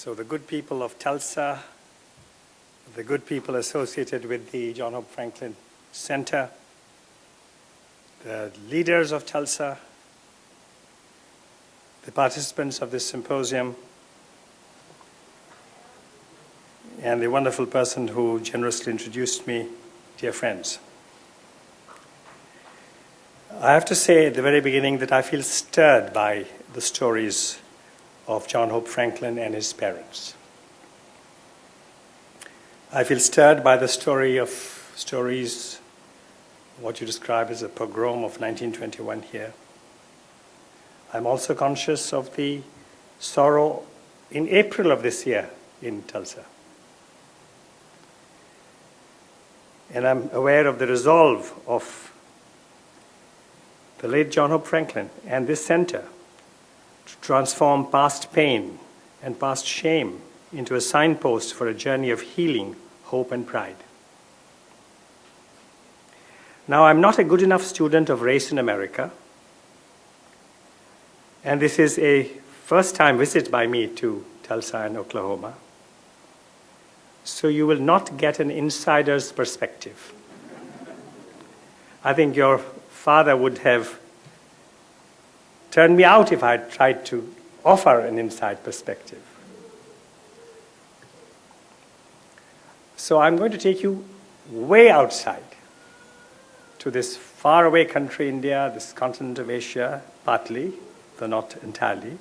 So the good people of Tulsa, the good people associated with the John Hope Franklin Center, the leaders of Tulsa, the participants of this symposium, and the wonderful person who generously introduced me, dear friends. I have to say at the very beginning that I feel stirred by the stories of John Hope Franklin and his parents. I feel stirred by the stories, what you describe as a pogrom of 1921 here. I'm also conscious of the sorrow in April of this year in Tulsa. And I'm aware of the resolve of the late John Hope Franklin and this center to transform past pain and past shame into a signpost for a journey of healing, hope, and pride. Now, I'm not a good enough student of race in America, and this is a first-time visit by me to Tulsa and Oklahoma. So you will not get an insider's perspective. I think your father would have turned me out if I had tried to offer an inside perspective. So I'm going to take you way outside to this faraway country, India, this continent of Asia, partly, though not entirely.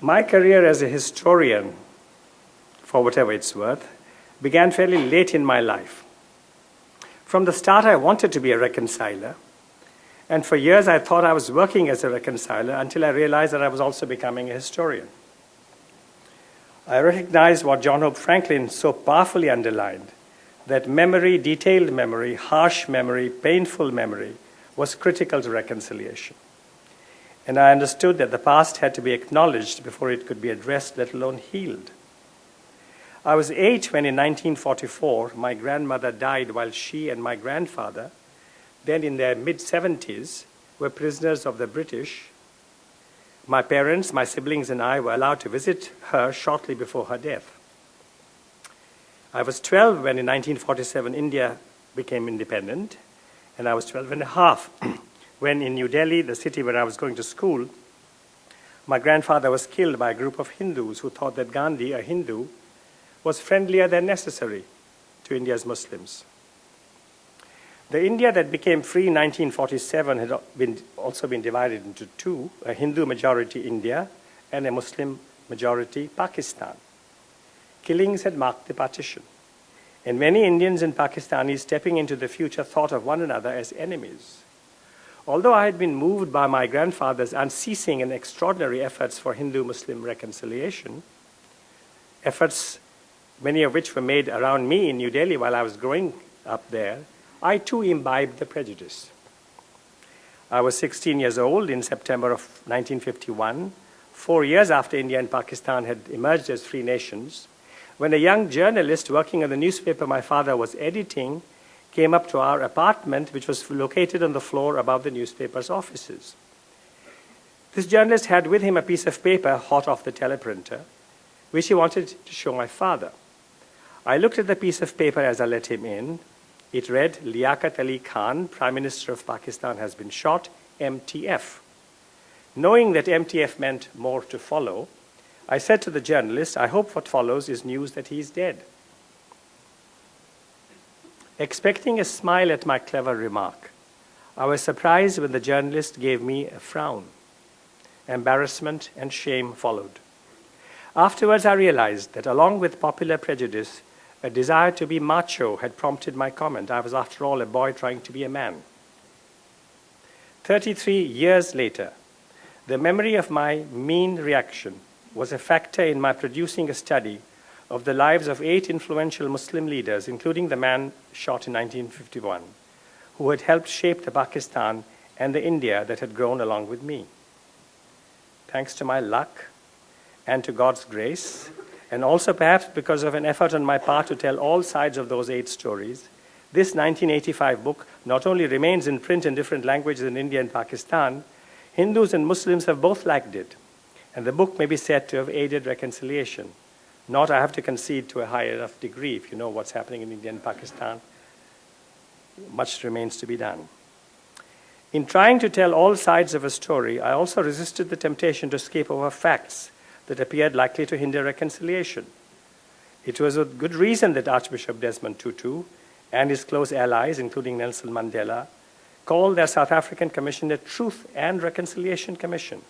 My career as a historian, for whatever it's worth, began fairly late in my life. From the start, I wanted to be a reconciler, and for years I thought I was working as a reconciler until I realized that I was also becoming a historian. I recognized what John Hope Franklin so powerfully underlined, that memory, detailed memory, harsh memory, painful memory, was critical to reconciliation. And I understood that the past had to be acknowledged before it could be addressed, let alone healed. I was 8 when in 1944 my grandmother died while she and my grandfather, then in their mid-70s, were prisoners of the British. My parents, my siblings, and I were allowed to visit her shortly before her death. I was 12 when in 1947 India became independent, and I was 12 and a half when in New Delhi, the city where I was going to school, my grandfather was killed by a group of Hindus who thought that Gandhi, a Hindu, was friendlier than necessary to India's Muslims. The India that became free in 1947 had also been divided into two, a Hindu-majority India and a Muslim-majority Pakistan. Killings had marked the partition, and many Indians and Pakistanis stepping into the future thought of one another as enemies. Although I had been moved by my grandfather's unceasing and extraordinary efforts for Hindu-Muslim reconciliation, efforts many of which were made around me in New Delhi while I was growing up there, I too imbibed the prejudice. I was 16 years old in September of 1951, 4 years after India and Pakistan had emerged as free nations, when a young journalist working on the newspaper my father was editing came up to our apartment, which was located on the floor above the newspaper's offices. This journalist had with him a piece of paper hot off the teleprinter, which he wanted to show my father. I looked at the piece of paper as I let him in. It read, Liaquat Ali Khan, Prime Minister of Pakistan, has been shot, MTF. Knowing that MTF meant more to follow, I said to the journalist, I hope what follows is news that he is dead. Expecting a smile at my clever remark, I was surprised when the journalist gave me a frown. Embarrassment and shame followed. Afterwards, I realized that along with popular prejudice, a desire to be macho had prompted my comment. I was, after all, a boy trying to be a man. 33 years later, the memory of my mean reaction was a factor in my producing a study of the lives of 8 influential Muslim leaders, including the man shot in 1951, who had helped shape the Pakistan and the India that had grown along with me. Thanks to my luck and to God's grace, and also perhaps because of an effort on my part to tell all sides of those 8 stories, this 1985 book not only remains in print in different languages in India and Pakistan, Hindus and Muslims have both liked it, and the book may be said to have aided reconciliation. Not, I have to concede, to a high enough degree. If you know what's happening in India and Pakistan, much remains to be done. In trying to tell all sides of a story, I also resisted the temptation to skip over facts that appeared likely to hinder reconciliation. It was with good reason that Archbishop Desmond Tutu and his close allies, including Nelson Mandela, called their South African commission a Truth and Reconciliation Commission.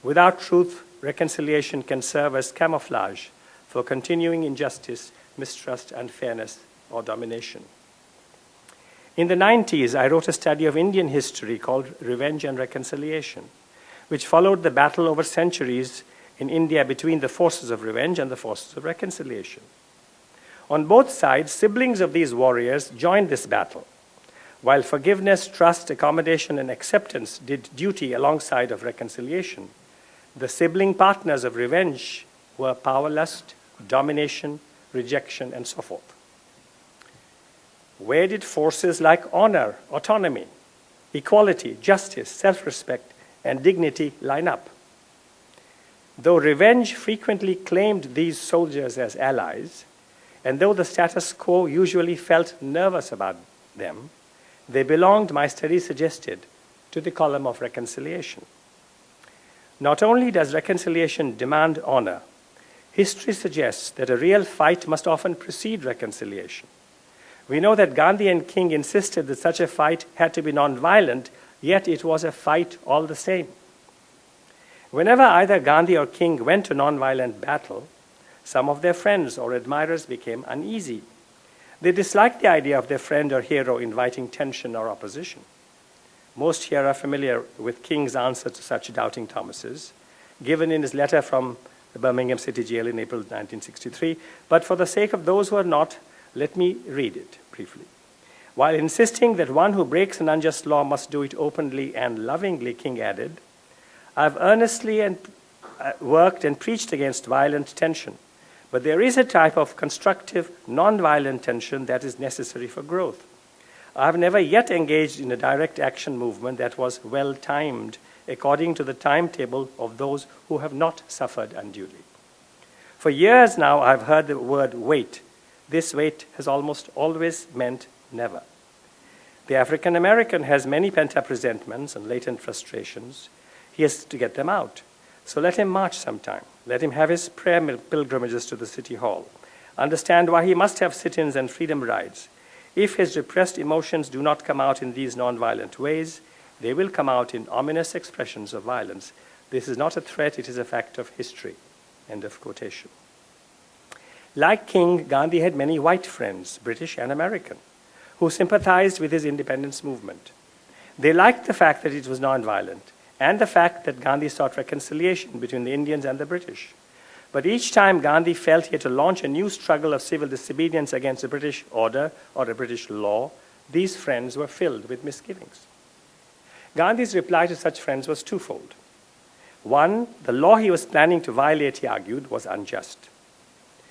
Without truth, reconciliation can serve as camouflage for continuing injustice, mistrust, unfairness, or domination. In the 90s, I wrote a study of Indian history called Revenge and Reconciliation, which followed the battle over centuries in India between the forces of revenge and the forces of reconciliation. On both sides, siblings of these warriors joined this battle. While forgiveness, trust, accommodation, and acceptance did duty alongside of reconciliation, the sibling partners of revenge were power lust, domination, rejection, and so forth. Where did forces like honor, autonomy, equality, justice, self-respect, and dignity line up? Though revenge frequently claimed these soldiers as allies, and though the status quo usually felt nervous about them, they belonged, my study suggested, to the column of reconciliation. Not only does reconciliation demand honor, history suggests that a real fight must often precede reconciliation. We know that Gandhi and King insisted that such a fight had to be nonviolent, yet it was a fight all the same. Whenever either Gandhi or King went to nonviolent battle, some of their friends or admirers became uneasy. They disliked the idea of their friend or hero inviting tension or opposition. Most here are familiar with King's answer to such doubting Thomases, given in his letter from the Birmingham City Jail in April 1963, but for the sake of those who are not, let me read it briefly. While insisting that one who breaks an unjust law must do it openly and lovingly, King added, I've earnestly worked and preached against violent tension, but there is a type of constructive, non-violent tension that is necessary for growth. I have never yet engaged in a direct action movement that was well-timed according to the timetable of those who have not suffered unduly. For years now, I've heard the word wait. This wait has almost always meant never. The African American has many pent-up resentments and latent frustrations. He has to get them out. So let him march sometime. Let him have his prayer pilgrimages to the city hall. Understand why he must have sit-ins and freedom rides. If his repressed emotions do not come out in these nonviolent ways, they will come out in ominous expressions of violence. This is not a threat, it is a fact of history. End of quotation. Like King, Gandhi had many white friends, British and American, who sympathized with his independence movement. They liked the fact that it was nonviolent and the fact that Gandhi sought reconciliation between the Indians and the British. But each time Gandhi felt he had to launch a new struggle of civil disobedience against a British order or a British law, these friends were filled with misgivings. Gandhi's reply to such friends was twofold. One, the law he was planning to violate, he argued, was unjust.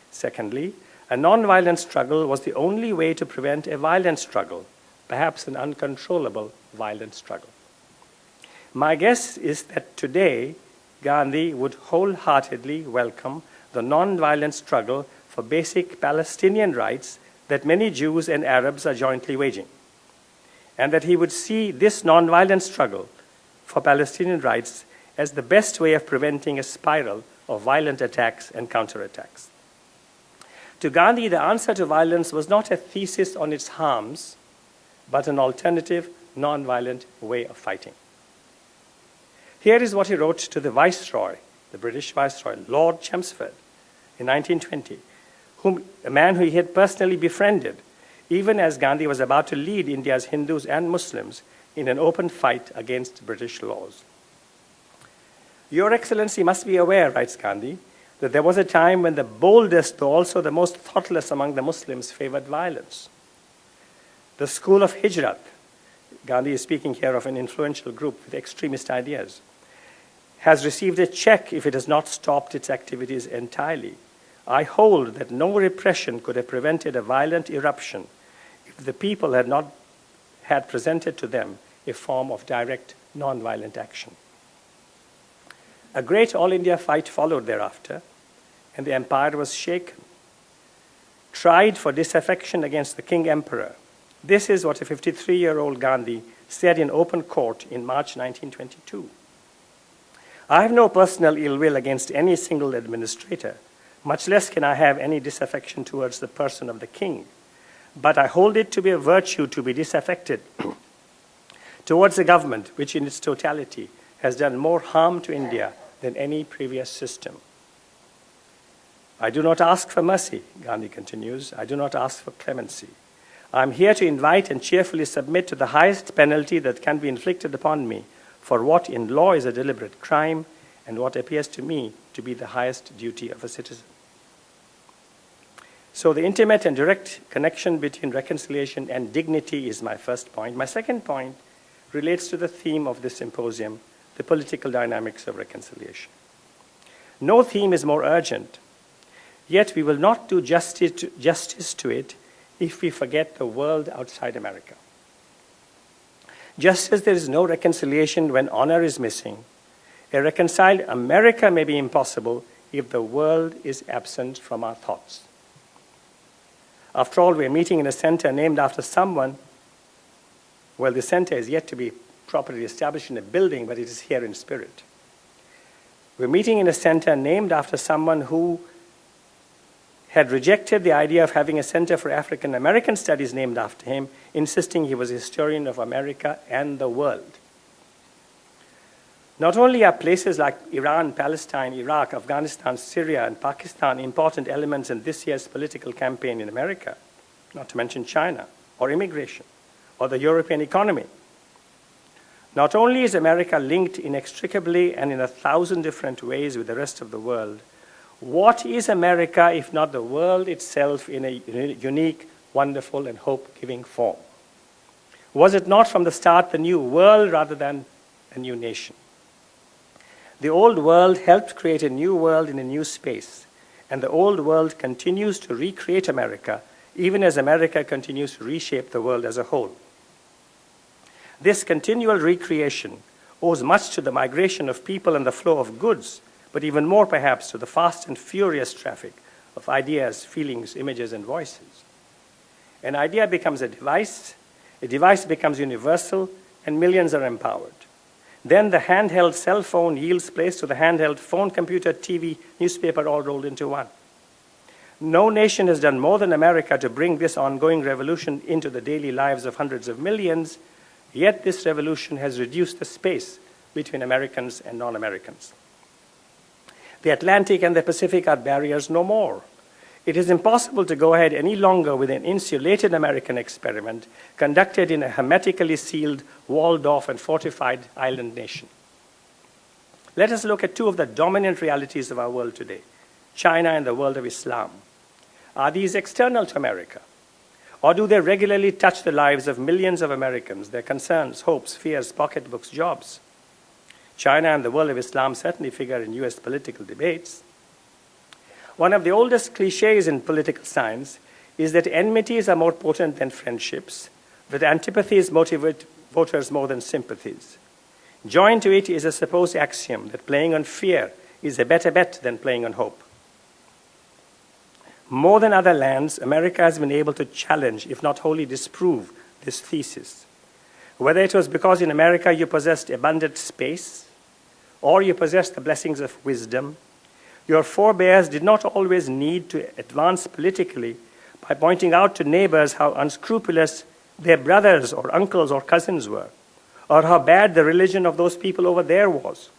Secondly, a nonviolent struggle was the only way to prevent a violent struggle, perhaps an uncontrollable violent struggle. My guess is that today, Gandhi would wholeheartedly welcome the nonviolent struggle for basic Palestinian rights that many Jews and Arabs are jointly waging, and that he would see this nonviolent struggle for Palestinian rights as the best way of preventing a spiral of violent attacks and counterattacks. To Gandhi, the answer to violence was not a thesis on its harms, but an alternative, nonviolent way of fighting. Here is what he wrote to the Viceroy, the British Viceroy, Lord Chelmsford, in 1920, a man who he had personally befriended, even as Gandhi was about to lead India's Hindus and Muslims in an open fight against British laws. Your Excellency must be aware, writes Gandhi, that there was a time when the boldest, though also the most thoughtless among the Muslims, favored violence. The school of Hijrat, Gandhi is speaking here of an influential group with extremist ideas, has received a check if it has not stopped its activities entirely. I hold that no repression could have prevented a violent eruption if the people had not had presented to them a form of direct nonviolent action. A great all-India fight followed thereafter, and the empire was shaken. Tried for disaffection against the king emperor. This is what a 53-year-old Gandhi said in open court in March 1922. I have no personal ill will against any single administrator, much less can I have any disaffection towards the person of the king. But I hold it to be a virtue to be disaffected towards a government which in its totality has done more harm to India than any previous system. I do not ask for mercy, Gandhi continues. I do not ask for clemency. I am here to invite and cheerfully submit to the highest penalty that can be inflicted upon me for what in law is a deliberate crime and what appears to me to be the highest duty of a citizen. So the intimate and direct connection between reconciliation and dignity is my first point. My second point relates to the theme of this symposium, the political dynamics of reconciliation. No theme is more urgent, yet we will not do justice to it if we forget the world outside America. Just as there is no reconciliation when honor is missing, a reconciled America may be impossible if the world is absent from our thoughts. After all, we're meeting in a center named after someone. Well, the center is yet to be properly established in a building, but it is here in spirit. We're meeting in a center named after someone who had rejected the idea of having a center for African American studies named after him, insisting he was a historian of America and the world. Not only are places like Iran, Palestine, Iraq, Afghanistan, Syria, and Pakistan important elements in this year's political campaign in America, not to mention China, or immigration, or the European economy. Not only is America linked inextricably and in 1,000 different ways with the rest of the world, what is America if not the world itself in a unique, wonderful, and hope-giving form? Was it not from the start the new world rather than a new nation? The old world helped create a new world in a new space, and the old world continues to recreate America, even as America continues to reshape the world as a whole. This continual recreation owes much to the migration of people and the flow of goods, but even more perhaps to the fast and furious traffic of ideas, feelings, images, and voices. An idea becomes a device becomes universal, and millions are empowered. Then the handheld cell phone yields place to the handheld phone, computer, TV, newspaper, all rolled into one. No nation has done more than America to bring this ongoing revolution into the daily lives of hundreds of millions, yet this revolution has reduced the space between Americans and non-Americans. The Atlantic and the Pacific are barriers no more. It is impossible to go ahead any longer with an insulated American experiment conducted in a hermetically sealed, walled-off, and fortified island nation. Let us look at two of the dominant realities of our world today, China and the world of Islam. Are these external to America? Or do they regularly touch the lives of millions of Americans, their concerns, hopes, fears, pocketbooks, jobs? China and the world of Islam certainly figure in US political debates. One of the oldest cliches in political science is that enmities are more potent than friendships, that antipathies motivate voters more than sympathies. Joined to it is a supposed axiom that playing on fear is a better bet than playing on hope. More than other lands, America has been able to challenge, if not wholly disprove, this thesis. Whether it was because in America you possessed abundant space, or you possessed the blessings of wisdom, your forebears did not always need to advance politically by pointing out to neighbors how unscrupulous their brothers or uncles or cousins were, or how bad the religion of those people over there was,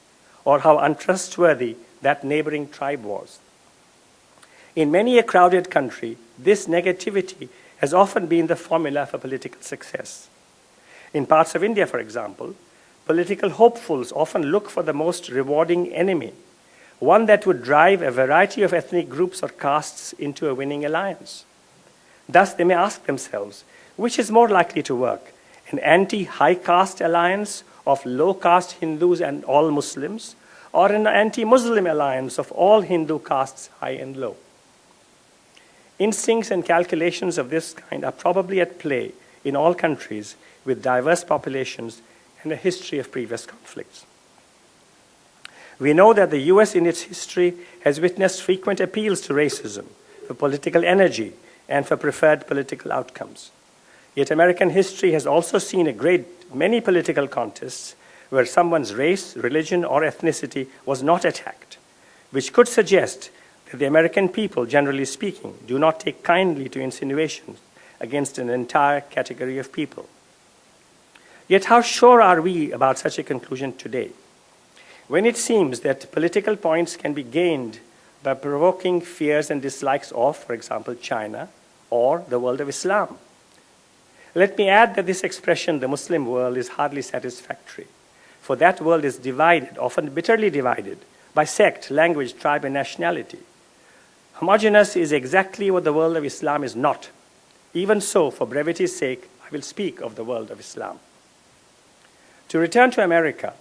or how untrustworthy that neighboring tribe was. In many a crowded country, this negativity has often been the formula for political success. In parts of India, for example, political hopefuls often look for the most rewarding enemy, one that would drive a variety of ethnic groups or castes into a winning alliance. Thus, they may ask themselves, which is more likely to work, an anti-high caste alliance of low-caste Hindus and all Muslims, or an anti-Muslim alliance of all Hindu castes, high and low? Instincts and calculations of this kind are probably at play in all countries with diverse populations and a history of previous conflicts. We know that the US in its history has witnessed frequent appeals to racism for political energy and for preferred political outcomes. Yet American history has also seen a great many political contests where someone's race, religion, or ethnicity was not attacked, which could suggest that the American people, generally speaking, do not take kindly to insinuations against an entire category of people. Yet how sure are we about such a conclusion today, when it seems that political points can be gained by provoking fears and dislikes of, for example, China or the world of Islam? Let me add that this expression, the Muslim world, is hardly satisfactory, for that world is divided, often bitterly divided, by sect, language, tribe, and nationality. Homogeneous is exactly what the world of Islam is not. Even so, for brevity's sake, I will speak of the world of Islam. To return to America,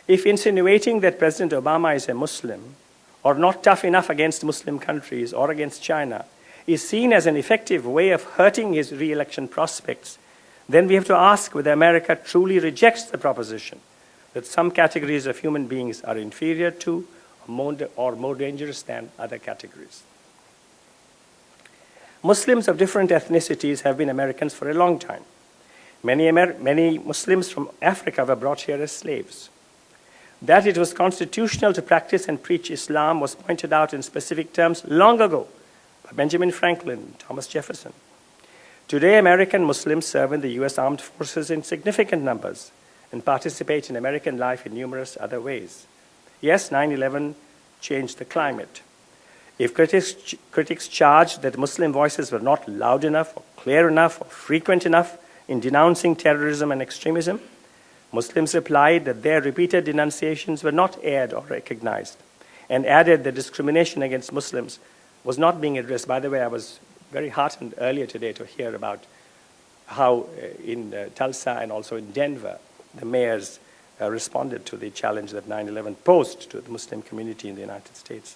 if insinuating that President Obama is a Muslim or not tough enough against Muslim countries or against China is seen as an effective way of hurting his re-election prospects, then we have to ask whether America truly rejects the proposition that some categories of human beings are inferior to or more dangerous than other categories. Muslims of different ethnicities have been Americans for a long time. Many Muslims from Africa were brought here as slaves. That it was constitutional to practice and preach Islam was pointed out in specific terms long ago by Benjamin Franklin and Thomas Jefferson. Today, American Muslims serve in the US Armed Forces in significant numbers and participate in American life in numerous other ways. Yes, 9/11 changed the climate. If critics charged that Muslim voices were not loud enough or clear enough or frequent enough in denouncing terrorism and extremism, Muslims replied that their repeated denunciations were not aired or recognized, and added that discrimination against Muslims was not being addressed. By the way, I was very heartened earlier today to hear about how in Tulsa and also in Denver, the mayors responded to the challenge that 9/11 posed to the Muslim community in the United States.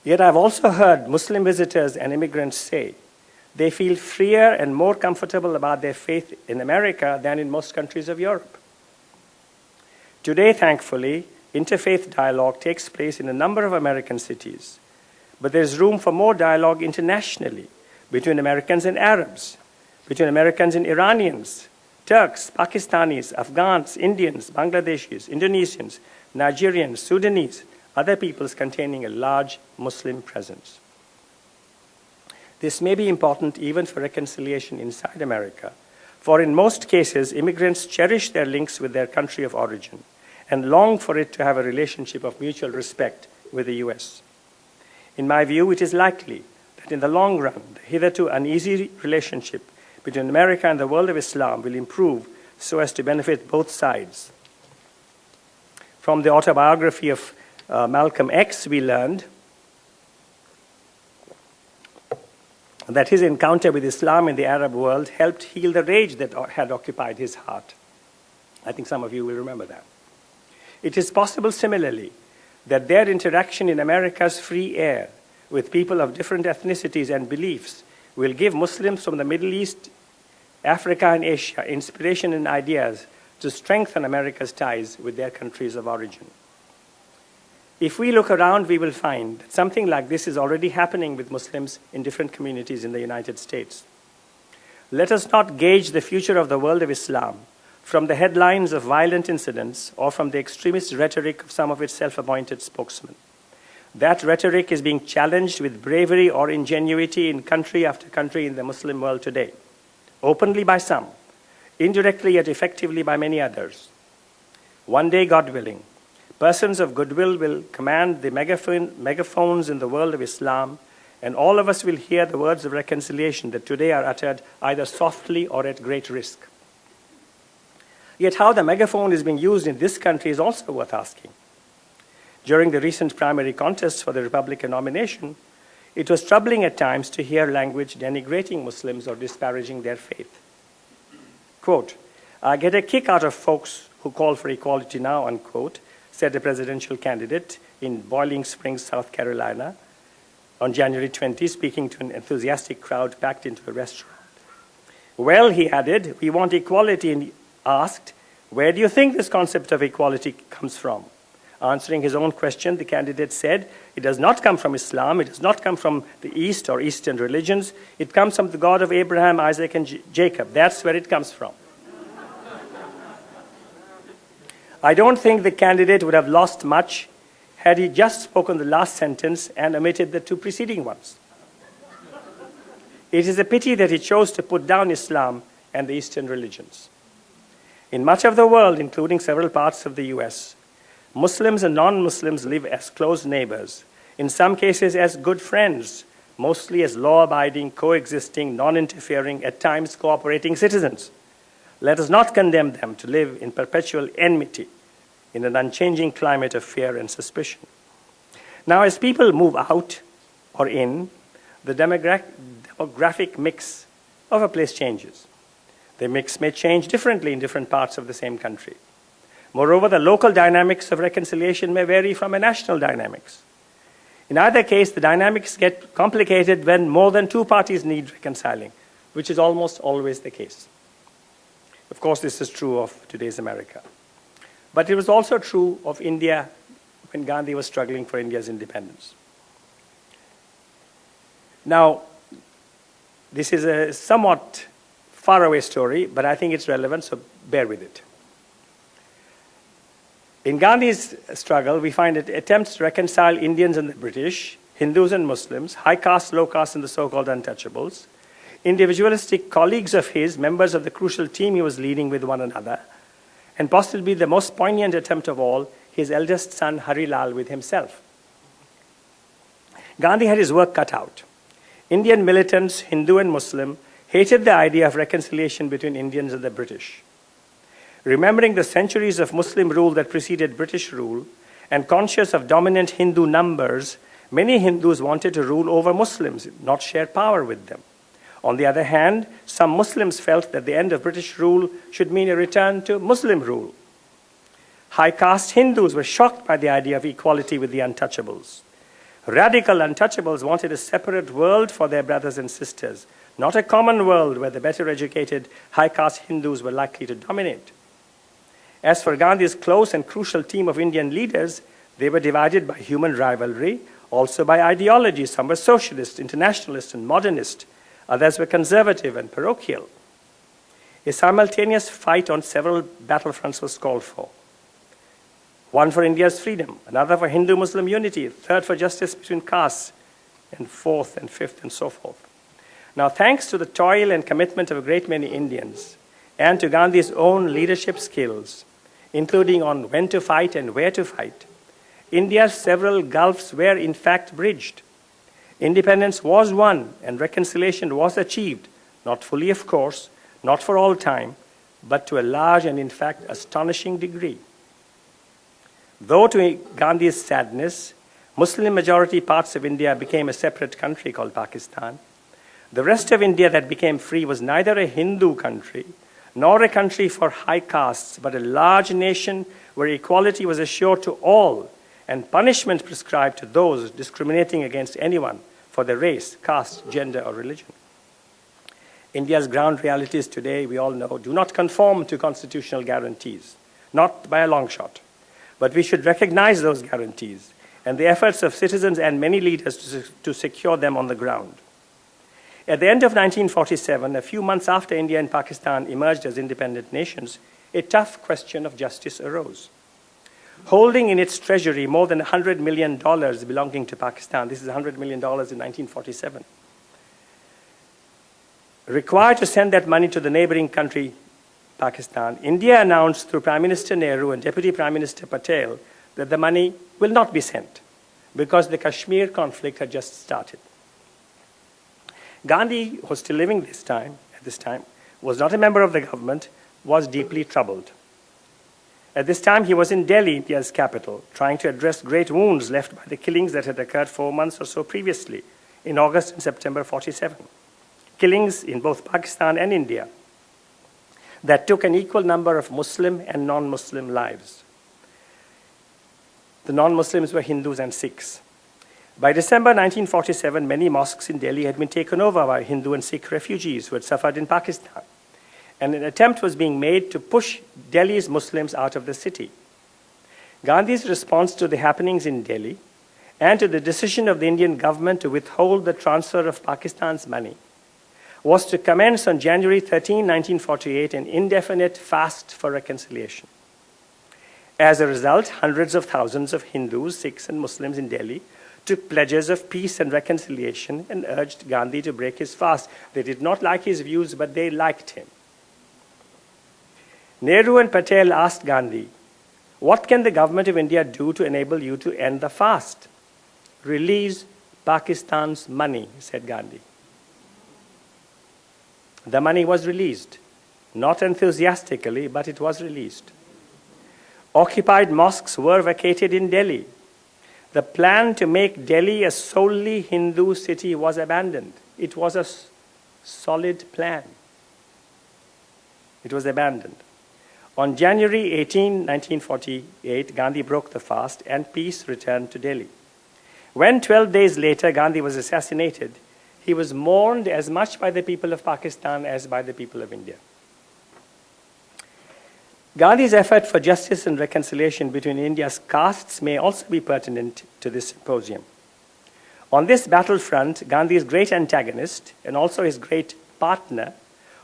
Yet I've also heard Muslim visitors and immigrants say they feel freer and more comfortable about their faith in America than in most countries of Europe. Today, thankfully, interfaith dialogue takes place in a number of American cities, but there's room for more dialogue internationally between Americans and Arabs, between Americans and Iranians, Turks, Pakistanis, Afghans, Indians, Bangladeshis, Indonesians, Nigerians, Sudanese, other peoples containing a large Muslim presence. This may be important even for reconciliation inside America, for in most cases, immigrants cherish their links with their country of origin and long for it to have a relationship of mutual respect with the US. In my view, it is likely that in the long run, the hitherto uneasy relationship between America and the world of Islam will improve so as to benefit both sides. From the autobiography of Malcolm X, we learned that his encounter with Islam in the Arab world helped heal the rage that had occupied his heart. I think some of you will remember that. It is possible, similarly, that their interaction in America's free air with people of different ethnicities and beliefs will give Muslims from the Middle East, Africa, and Asia inspiration and ideas to strengthen America's ties with their countries of origin. If we look around, we will find that something like this is already happening with Muslims in different communities in the United States. Let us not gauge the future of the world of Islam from the headlines of violent incidents or from the extremist rhetoric of some of its self-appointed spokesmen. That rhetoric is being challenged with bravery or ingenuity in country after country in the Muslim world today, openly by some, indirectly yet effectively by many others. One day, God willing, persons of goodwill will command the megaphones in the world of Islam, and all of us will hear the words of reconciliation that today are uttered either softly or at great risk. Yet how the megaphone is being used in this country is also worth asking. During the recent primary contests for the Republican nomination, it was troubling at times to hear language denigrating Muslims or disparaging their faith. Quote, "I get a kick out of folks who call for equality now," unquote, said a presidential candidate in Boiling Springs, South Carolina, on January 20, speaking to an enthusiastic crowd packed into a restaurant. Well, he added, we want equality, and he asked, where do you think this concept of equality comes from? Answering his own question, the candidate said, it does not come from Islam, it does not come from the East or Eastern religions, it comes from the God of Abraham, Isaac, and Jacob. That's where it comes from. I don't think the candidate would have lost much had he just spoken the last sentence and omitted the two preceding ones. It is a pity that he chose to put down Islam and the Eastern religions. In much of the world, including several parts of the US, Muslims and non-Muslims live as close neighbors, in some cases as good friends, mostly as law-abiding, coexisting, non-interfering, at times cooperating citizens. Let us not condemn them to live in perpetual enmity in an unchanging climate of fear and suspicion. Now, as people move out or in, the demographic mix of a place changes. The mix may change differently in different parts of the same country. Moreover, the local dynamics of reconciliation may vary from a national dynamics. In either case, the dynamics get complicated when more than two parties need reconciling, which is almost always the case. Of course, this is true of today's America. But it was also true of India when Gandhi was struggling for India's independence. Now, this is a somewhat faraway story, but I think it's relevant, so bear with it. In Gandhi's struggle, we find attempts to reconcile Indians and the British, Hindus and Muslims, high caste, low caste, and the so-called untouchables, individualistic colleagues of his, members of the crucial team he was leading with one another, and possibly the most poignant attempt of all, his eldest son Hari Lal with himself. Gandhi had his work cut out. Indian militants, Hindu and Muslim, hated the idea of reconciliation between Indians and the British. Remembering the centuries of Muslim rule that preceded British rule, and conscious of dominant Hindu numbers, many Hindus wanted to rule over Muslims, not share power with them. On the other hand, some Muslims felt that the end of British rule should mean a return to Muslim rule. High caste Hindus were shocked by the idea of equality with the untouchables. Radical untouchables wanted a separate world for their brothers and sisters, not a common world where the better educated high caste Hindus were likely to dominate. As for Gandhi's close and crucial team of Indian leaders, they were divided by human rivalry, also by ideology. Some were socialist, internationalist, and modernist. Others were conservative and parochial. A simultaneous fight on several battlefronts was called for. One for India's freedom, another for Hindu-Muslim unity, third for justice between castes, and fourth and fifth and so forth. Now, thanks to the toil and commitment of a great many Indians, and to Gandhi's own leadership skills, including on when to fight and where to fight, India's several gulfs were in fact bridged. Independence was won and reconciliation was achieved, not fully of course, not for all time, but to a large and in fact astonishing degree. Though to Gandhi's sadness, Muslim-majority parts of India became a separate country called Pakistan, the rest of India that became free was neither a Hindu country nor a country for high castes, but a large nation where equality was assured to all and punishment prescribed to those discriminating against anyone for their race, caste, gender, or religion. India's ground realities today, we all know, do not conform to constitutional guarantees, not by a long shot. But we should recognize those guarantees and the efforts of citizens and many leaders to secure them on the ground. At the end of 1947, a few months after India and Pakistan emerged as independent nations, a tough question of justice arose. Holding in its treasury more than $100 million belonging to Pakistan, this is $100 million in 1947, required to send that money to the neighboring country, Pakistan, India announced through Prime Minister Nehru and Deputy Prime Minister Patel that the money will not be sent because the Kashmir conflict had just started. Gandhi, who was still living at this time, was not a member of the government, was deeply troubled. At this time, he was in Delhi, India's capital, trying to address great wounds left by the killings that had occurred 4 months or so previously, in August and September 47. Killings in both Pakistan and India that took an equal number of Muslim and non-Muslim lives. The non-Muslims were Hindus and Sikhs. By December 1947, many mosques in Delhi had been taken over by Hindu and Sikh refugees who had suffered in Pakistan, and an attempt was being made to push Delhi's Muslims out of the city. Gandhi's response to the happenings in Delhi and to the decision of the Indian government to withhold the transfer of Pakistan's money was to commence on January 13, 1948, an indefinite fast for reconciliation. As a result, hundreds of thousands of Hindus, Sikhs, and Muslims in Delhi took pledges of peace and reconciliation and urged Gandhi to break his fast. They did not like his views, but they liked him. Nehru and Patel asked Gandhi, "What can the government of India do to enable you to end the fast?" "Release Pakistan's money," said Gandhi. The money was released, not enthusiastically, but it was released. Occupied mosques were vacated in Delhi. The plan to make Delhi a solely Hindu city was abandoned. It was a solid plan. It was abandoned. On January 18, 1948, Gandhi broke the fast and peace returned to Delhi. When 12 days later Gandhi was assassinated, he was mourned as much by the people of Pakistan as by the people of India. Gandhi's effort for justice and reconciliation between India's castes may also be pertinent to this symposium. On this battlefront, Gandhi's great antagonist and also his great partner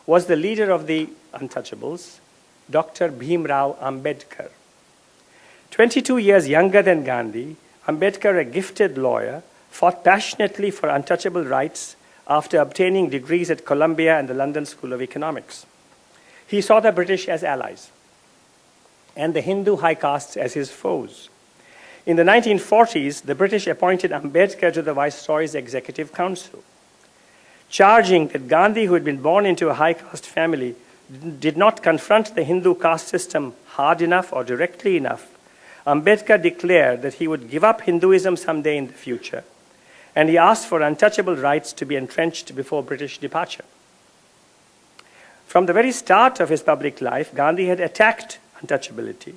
was the leader of the untouchables, Dr. Bhimrao Ambedkar. 22 years younger than Gandhi, Ambedkar, a gifted lawyer, fought passionately for untouchable rights after obtaining degrees at Columbia and the London School of Economics. He saw the British as allies and the Hindu high castes as his foes. In the 1940s, the British appointed Ambedkar to the Viceroy's Executive Council. Charging that Gandhi, who had been born into a high caste family, did not confront the Hindu caste system hard enough or directly enough, Ambedkar declared that he would give up Hinduism someday in the future, and he asked for untouchable rights to be entrenched before British departure. From the very start of his public life, Gandhi had attacked untouchability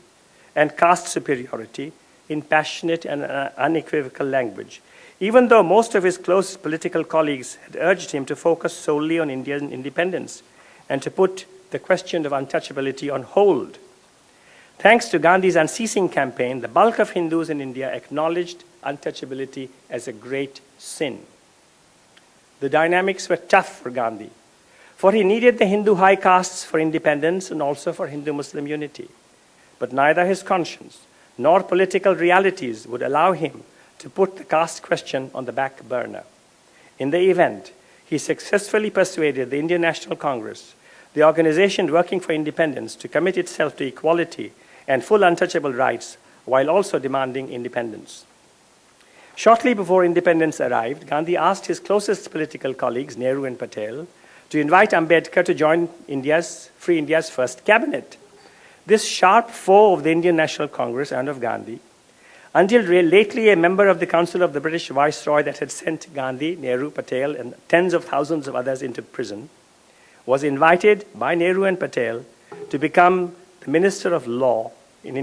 and caste superiority in passionate and unequivocal language, even though most of his close political colleagues had urged him to focus solely on Indian independence and to put the question of untouchability on hold. Thanks to Gandhi's unceasing campaign, the bulk of Hindus in India acknowledged untouchability as a great sin. The dynamics were tough for Gandhi, for he needed the Hindu high castes for independence and also for Hindu-Muslim unity. But neither his conscience nor political realities would allow him to put the caste question on the back burner. In the event, he successfully persuaded the Indian National Congress, the organization working for independence, to commit itself to equality and full untouchable rights while also demanding independence. Shortly before independence arrived, Gandhi asked his closest political colleagues, Nehru and Patel, to invite Ambedkar to join Free India's first cabinet. This sharp foe of the Indian National Congress and of Gandhi, until lately a member of the Council of the British Viceroy that had sent Gandhi, Nehru, Patel, and tens of thousands of others into prison, was invited by Nehru and Patel to become the Minister of Law in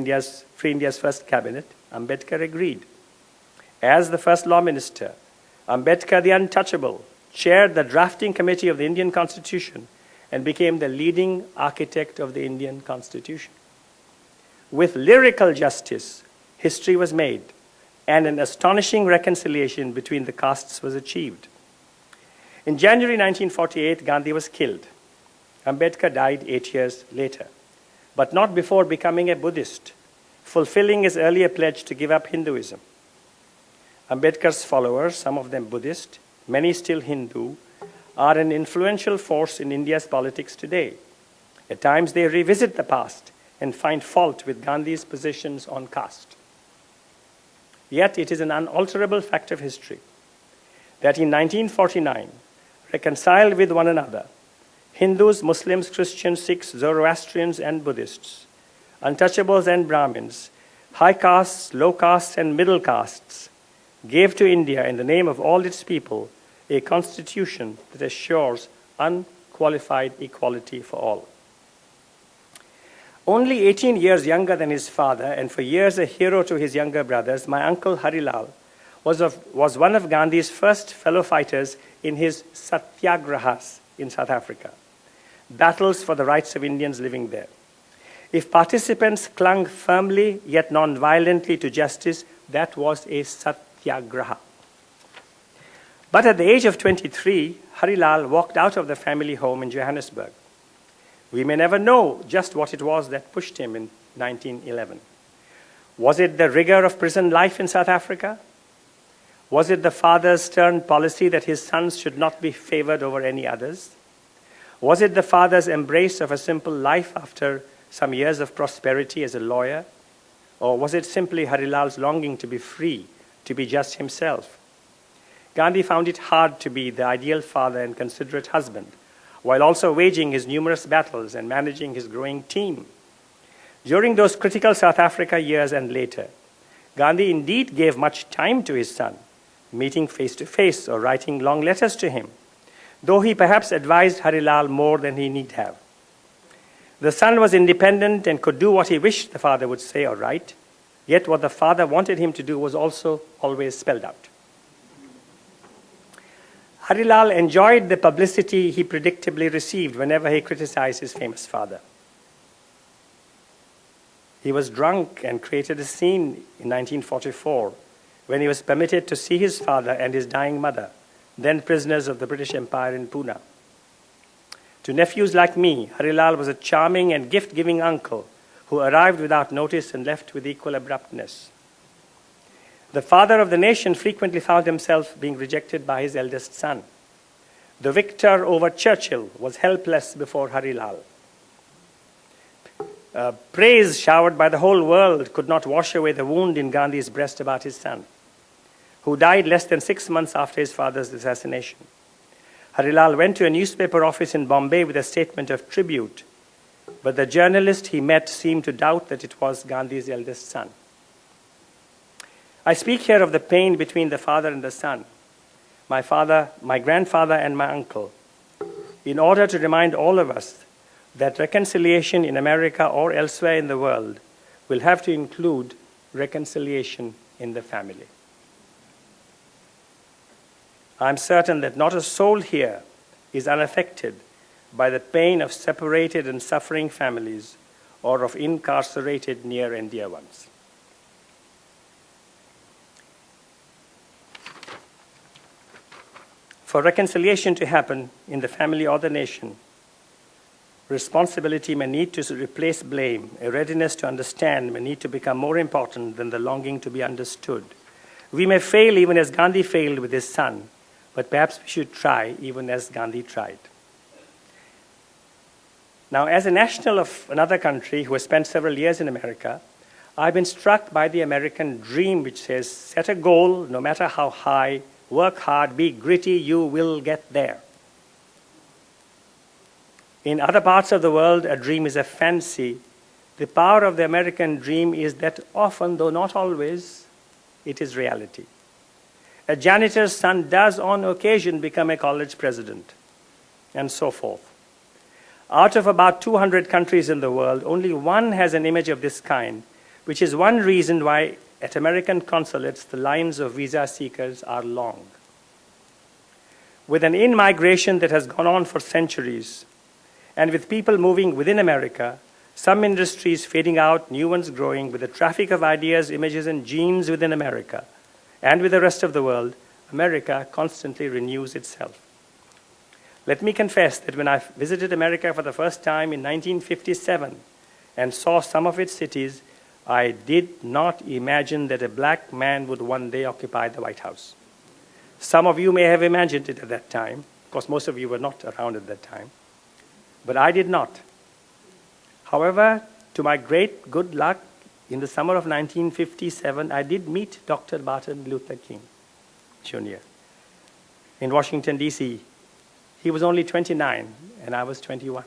Free India's first cabinet. Ambedkar agreed. As the first law minister, Ambedkar, the untouchable, chaired the drafting committee of the Indian Constitution and became the leading architect of the Indian Constitution. With lyrical justice, history was made, and an astonishing reconciliation between the castes was achieved. In January 1948, Gandhi was killed. Ambedkar died 8 years later, but not before becoming a Buddhist, fulfilling his earlier pledge to give up Hinduism. Ambedkar's followers, some of them Buddhist, many still Hindu, are an influential force in India's politics today. At times they revisit the past and find fault with Gandhi's positions on caste. Yet it is an unalterable fact of history that in 1949, reconciled with one another, Hindus, Muslims, Christians, Sikhs, Zoroastrians, and Buddhists, untouchables and Brahmins, high castes, low castes, and middle castes, gave to India, in the name of all its people, a constitution that assures unqualified equality for all. Only 18 years younger than his father, and for years a hero to his younger brothers, my uncle Harilal was one of Gandhi's first fellow fighters in his satyagrahas in South Africa, battles for the rights of Indians living there. If participants clung firmly yet non-violently to justice, that was a satyagraha. But at the age of 23, Harilal walked out of the family home in Johannesburg. We may never know just what it was that pushed him in 1911. Was it the rigor of prison life in South Africa? Was it the father's stern policy that his sons should not be favored over any others? Was it the father's embrace of a simple life after some years of prosperity as a lawyer? Or was it simply Harilal's longing to be free, to be just himself? Gandhi found it hard to be the ideal father and considerate husband, while also waging his numerous battles and managing his growing team. During those critical South Africa years and later, Gandhi indeed gave much time to his son, meeting face to face or writing long letters to him, though he perhaps advised Harilal more than he need have. The son was independent and could do what he wished the father would say or write, yet what the father wanted him to do was also always spelled out. Harilal enjoyed the publicity he predictably received whenever he criticized his famous father. He was drunk and created a scene in 1944 when he was permitted to see his father and his dying mother, then prisoners of the British Empire in Pune. To nephews like me, Harilal was a charming and gift-giving uncle who arrived without notice and left with equal abruptness. The father of the nation frequently found himself being rejected by his eldest son. The victor over Churchill was helpless before Harilal. Praise showered by the whole world could not wash away the wound in Gandhi's breast about his son, who died less than 6 months after his father's assassination. Harilal went to a newspaper office in Bombay with a statement of tribute, but the journalist he met seemed to doubt that it was Gandhi's eldest son. I speak here of the pain between the father and the son, my grandfather and my uncle, in order to remind all of us that reconciliation in America or elsewhere in the world will have to include reconciliation in the family. I'm certain that not a soul here is unaffected by the pain of separated and suffering families or of incarcerated near and dear ones. For reconciliation to happen in the family or the nation, responsibility may need to replace blame. A readiness to understand may need to become more important than the longing to be understood. We may fail even as Gandhi failed with his son, but perhaps we should try even as Gandhi tried. Now, as a national of another country who has spent several years in America, I've been struck by the American dream which says, set a goal, no matter how high, work hard, be gritty, you will get there. In other parts of the world, a dream is a fancy. The power of the American dream is that often, though not always, it is reality. A janitor's son does on occasion become a college president, and so forth. Out of about 200 countries in the world, only one has an image of this kind, which is one reason why at American consulates the lines of visa seekers are long. With an in-migration that has gone on for centuries, and with people moving within America, some industries fading out, new ones growing, with a traffic of ideas, images, and genes within America, and with the rest of the world, America constantly renews itself. Let me confess that when I visited America for the first time in 1957 and saw some of its cities, I did not imagine that a black man would one day occupy the White House. Some of you may have imagined it at that time. Of course, most of you were not around at that time. But I did not. However, to my great good luck, in the summer of 1957, I did meet Dr. Martin Luther King Jr. in Washington, D.C. He was only 29, and I was 21.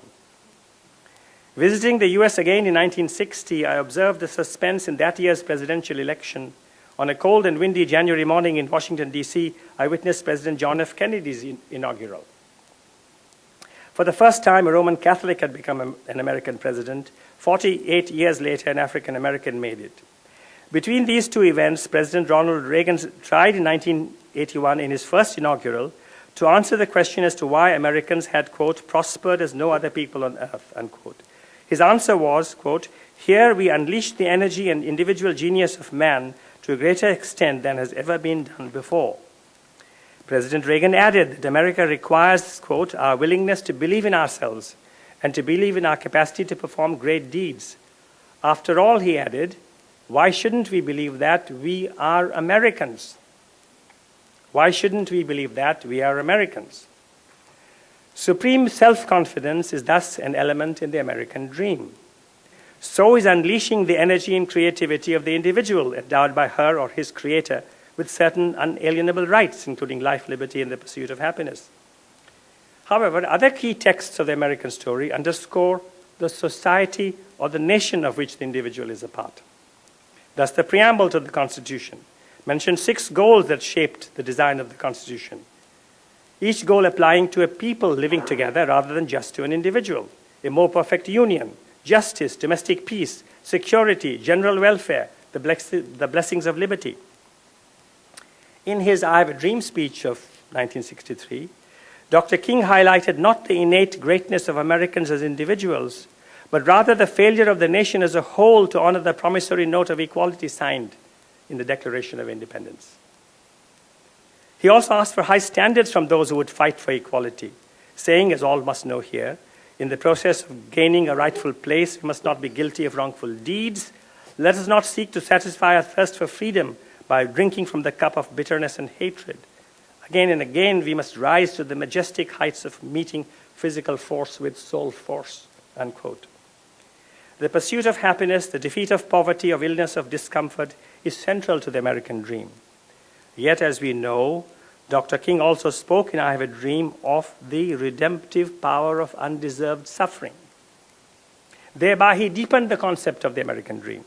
Visiting the U.S. again in 1960, I observed the suspense in that year's presidential election. On a cold and windy January morning in Washington, D.C., I witnessed President John F. Kennedy's inaugural. For the first time, a Roman Catholic had become an American president. 48 years later, an African American made it. Between these two events, President Ronald Reagan tried in 1981 in his first inaugural to answer the question as to why Americans had, quote, prospered as no other people on earth, unquote. His answer was, quote, here we unleash the energy and individual genius of man to a greater extent than has ever been done before. President Reagan added that America requires, quote, our willingness to believe in ourselves and to believe in our capacity to perform great deeds. After all, he added, why shouldn't we believe that we are Americans? Why shouldn't we believe that we are Americans? Supreme self-confidence is thus an element in the American dream. So is unleashing the energy and creativity of the individual endowed by her or his creator with certain unalienable rights, including life, liberty, and the pursuit of happiness. However, other key texts of the American story underscore the society or the nation of which the individual is a part. Thus, the preamble to the Constitution mentioned 6 goals that shaped the design of the Constitution, each goal applying to a people living together rather than just to an individual: a more perfect union, justice, domestic peace, security, general welfare, the blessings of liberty. In his I Have a Dream speech of 1963, Dr. King highlighted not the innate greatness of Americans as individuals, but rather the failure of the nation as a whole to honor the promissory note of equality signed in the Declaration of Independence. He also asked for high standards from those who would fight for equality, saying, as all must know here, in the process of gaining a rightful place, we must not be guilty of wrongful deeds. Let us not seek to satisfy our thirst for freedom by drinking from the cup of bitterness and hatred. Again and again, we must rise to the majestic heights of meeting physical force with soul force, unquote. The pursuit of happiness, the defeat of poverty, of illness, of discomfort is central to the American dream. Yet, as we know, Dr. King also spoke in I Have a Dream of the redemptive power of undeserved suffering. Thereby, he deepened the concept of the American dream.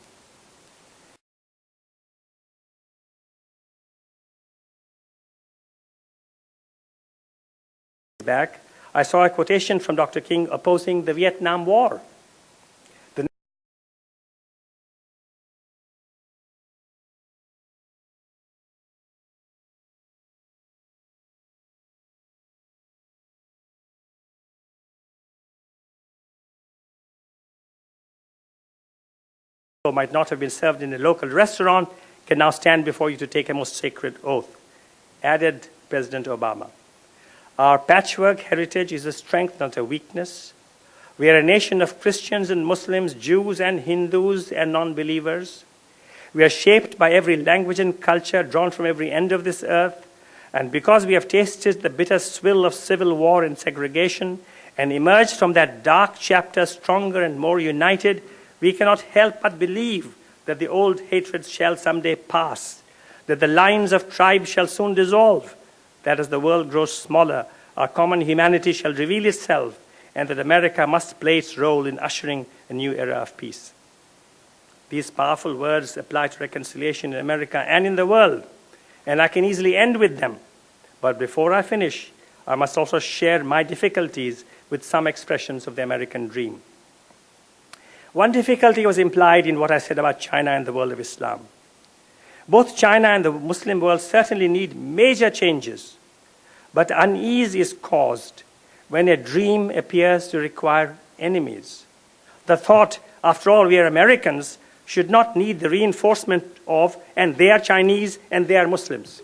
Back, I saw a quotation from Dr. King opposing the Vietnam War. Might not have been served in a local restaurant can now stand before you to take a most sacred oath, added President Obama. Our patchwork heritage is a strength, not a weakness. We are a nation of Christians and Muslims, Jews and Hindus and non-believers. We are shaped by every language and culture drawn from every end of this earth. And because we have tasted the bitter swill of civil war and segregation and emerged from that dark chapter stronger and more united, we cannot help but believe that the old hatreds shall someday pass, that the lines of tribes shall soon dissolve, that as the world grows smaller, our common humanity shall reveal itself, and that America must play its role in ushering a new era of peace. These powerful words apply to reconciliation in America and in the world, and I can easily end with them. But before I finish, I must also share my difficulties with some expressions of the American dream. One difficulty was implied in what I said about China and the world of Islam. Both China and the Muslim world certainly need major changes, but unease is caused when a dream appears to require enemies. The thought, after all, we are Americans, should not need the reinforcement of, and they are Chinese and they are Muslims.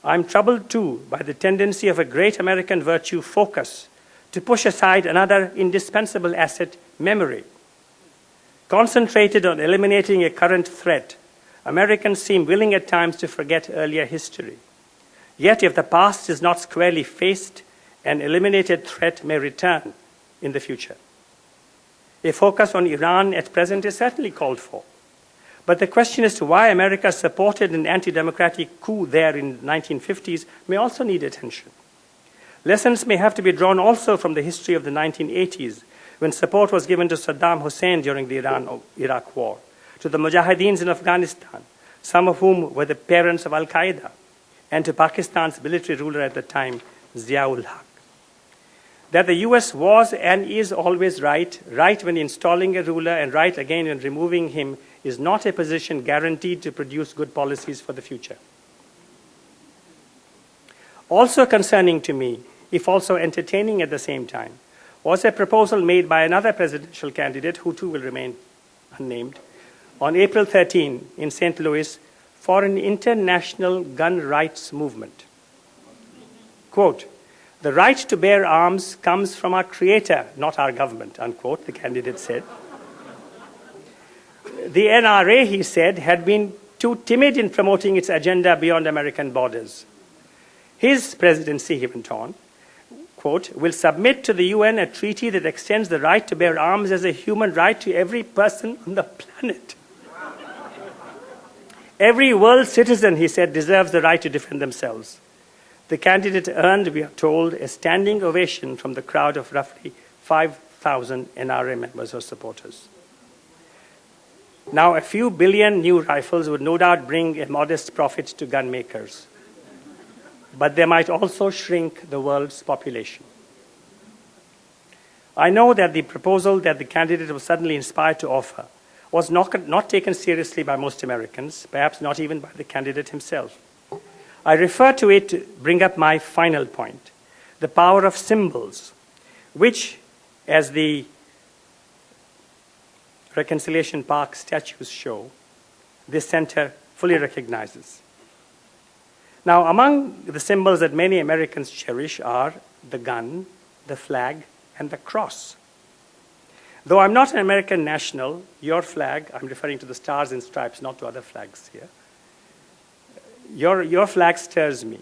I'm troubled too by the tendency of a great American virtue, focus, to push aside another indispensable asset, memory. Concentrated on eliminating a current threat, Americans seem willing at times to forget earlier history. Yet if the past is not squarely faced, an eliminated threat may return in the future. A focus on Iran at present is certainly called for. But the question as to why America supported an anti-democratic coup there in the 1950s may also need attention. Lessons may have to be drawn also from the history of the 1980s, when support was given to Saddam Hussein during the Iran-Iraq war, to the Mujahideens in Afghanistan, some of whom were the parents of Al-Qaeda, and to Pakistan's military ruler at the time, Zia-ul Haq. That the US was and is always right when installing a ruler and right again when removing him, is not a position guaranteed to produce good policies for the future. Also concerning to me, if also entertaining at the same time, was a proposal made by another presidential candidate, who too will remain unnamed, on April 13 in St. Louis for an international gun rights movement. Quote, "The right to bear arms comes from our Creator, not our government," unquote, the candidate said. The NRA, he said, had been too timid in promoting its agenda beyond American borders. His presidency, he went on, quote, "will submit to the UN a treaty that extends the right to bear arms as a human right to every person on the planet. Every world citizen," he said, "deserves the right to defend themselves." The candidate earned, we are told, a standing ovation from the crowd of roughly 5,000 NRA members or supporters. Now, a few billion new rifles would no doubt bring a modest profit to gun makers, but they might also shrink the world's population. I know that the proposal that the candidate was suddenly inspired to offer was not taken seriously by most Americans, perhaps not even by the candidate himself. I refer to it to bring up my final point, the power of symbols, which, as the Reconciliation Park statues show, this center fully recognizes. Now, among the symbols that many Americans cherish are the gun, the flag, and the cross. Though I'm not an American national, your flag, I'm referring to the stars and stripes, not to other flags here, your flag stirs me.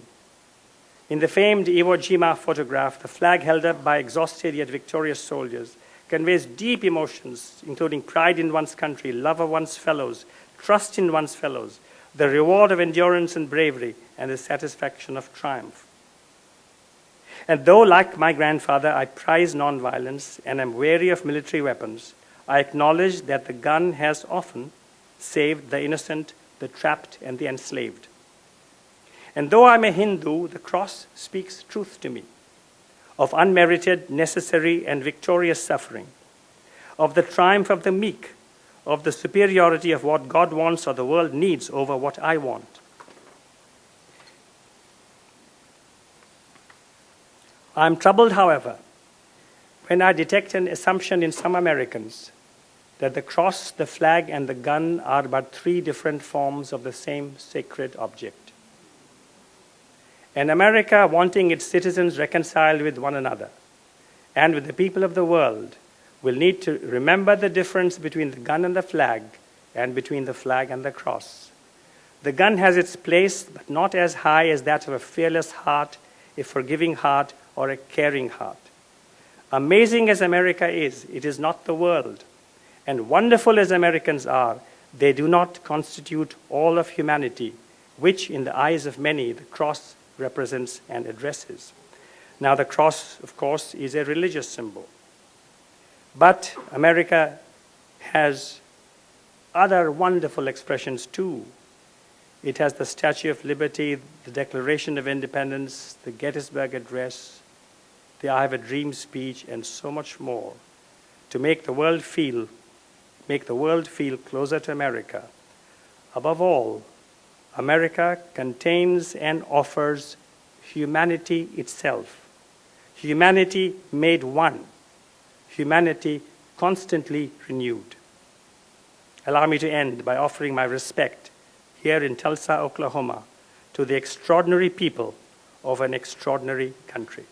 In the famed Iwo Jima photograph, the flag held up by exhausted yet victorious soldiers conveys deep emotions, including pride in one's country, love of one's fellows, trust in one's fellows, the reward of endurance and bravery, and the satisfaction of triumph. And though, like my grandfather, I prize nonviolence and am wary of military weapons, I acknowledge that the gun has often saved the innocent, the trapped, and the enslaved. And though I'm a Hindu, the cross speaks truth to me, of unmerited, necessary, and victorious suffering, of the triumph of the meek, of the superiority of what God wants or the world needs over what I want. I'm troubled, however, when I detect an assumption in some Americans that the cross, the flag, and the gun are but three different forms of the same sacred object. An America wanting its citizens reconciled with one another and with the people of the world will need to remember the difference between the gun and the flag and between the flag and the cross. The gun has its place, but not as high as that of a fearless heart, a forgiving heart, or a caring heart. Amazing as America is, it is not the world. And wonderful as Americans are, they do not constitute all of humanity, which, in the eyes of many, the cross represents and addresses. Now, the cross, of course, is a religious symbol. But America has other wonderful expressions too. It has the Statue of Liberty, the Declaration of Independence, the Gettysburg Address, the I Have a Dream speech, and so much more to make the world feel closer to America. Above all, America contains and offers humanity itself, humanity made one, humanity constantly renewed. Allow me to end by offering my respect here in Tulsa, Oklahoma, to the extraordinary people of an extraordinary country.